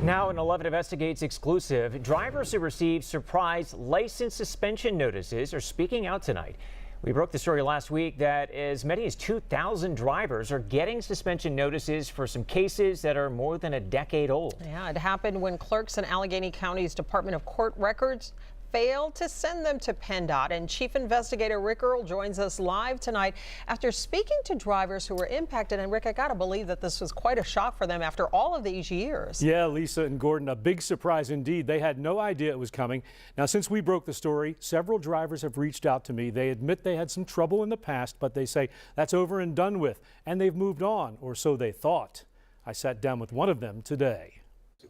Now, an 11 Investigates exclusive. Drivers who received surprise license suspension notices are speaking out tonight. We broke the story last week that as many as 2,000 drivers are getting suspension notices for some cases that are more than a decade old. Yeah, it happened when clerks in Allegheny County's Department of Court Records failed to send them to PennDOT. And Chief Investigator Rick Earl joins us live tonight after speaking to drivers who were impacted. And Rick, I gotta believe that this was quite a shock for them after all of these years. Yeah, Lisa and Gordon, a big surprise indeed. They had no idea it was coming. Now, since we broke the story, several drivers have reached out to me. They admit they had some trouble in the past, but they say that's over and done with, and they've moved on, or so they thought. I sat down with one of them today.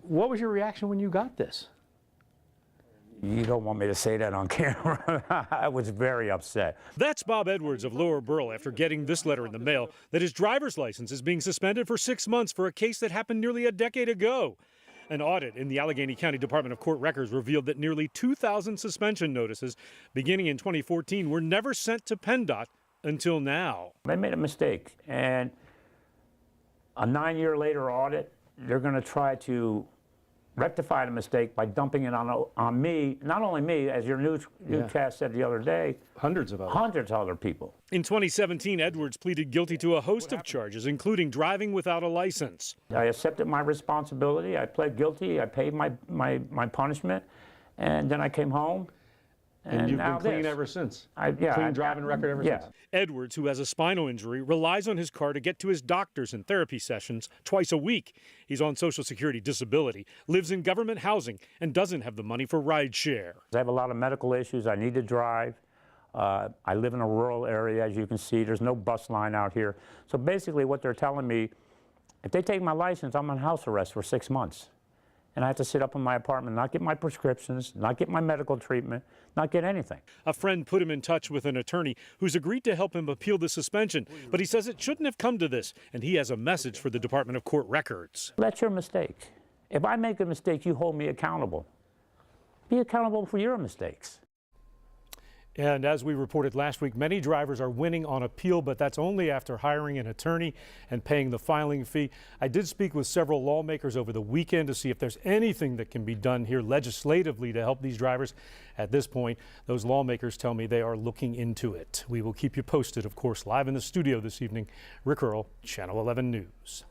What was your reaction when you got this? You don't want me to say that on camera. I was very upset. That's Bob Edwards of Lower Burl after getting this letter in the mail that his driver's license is being suspended for 6 months for a case that happened nearly a decade ago. An audit in the Allegheny County Department of Court Records revealed that nearly 2,000 suspension notices beginning in 2014 were never sent to PennDOT until now. They made a mistake, and a 9-year later audit, they're going to try to rectify the mistake by dumping it on me, not only me, as your newscast said the other day, hundreds of other people. In 2017, Edwards pleaded guilty to a host of charges, including driving without a license. I accepted my responsibility. I pled guilty. I paid my punishment, and then I came home. And you've been clean ever since. Clean driving record ever since. Edwards, who has a spinal injury, relies on his car to get to his doctors and therapy sessions twice a week. He's on Social Security disability, lives in government housing, and doesn't have the money for ride share. I have a lot of medical issues. I need to drive. I live in a rural area, as you can see. There's no bus line out here. So basically what they're telling me, if they take my license, I'm on house arrest for 6 months. And I have to sit up in my apartment, not get my prescriptions, not get my medical treatment, not get anything. A friend put him in touch with an attorney who's agreed to help him appeal the suspension, but he says it shouldn't have come to this, and he has a message for the Department of Court Records. That's your mistake. If I make a mistake, you hold me accountable. Be accountable for your mistakes. And as we reported last week, many drivers are winning on appeal, but that's only after hiring an attorney and paying the filing fee. I did speak with several lawmakers over the weekend to see if there's anything that can be done here legislatively to help these drivers. At this point, those lawmakers tell me they are looking into it. We will keep you posted, of course, live in the studio this evening. Rick Earl, Channel 11 News.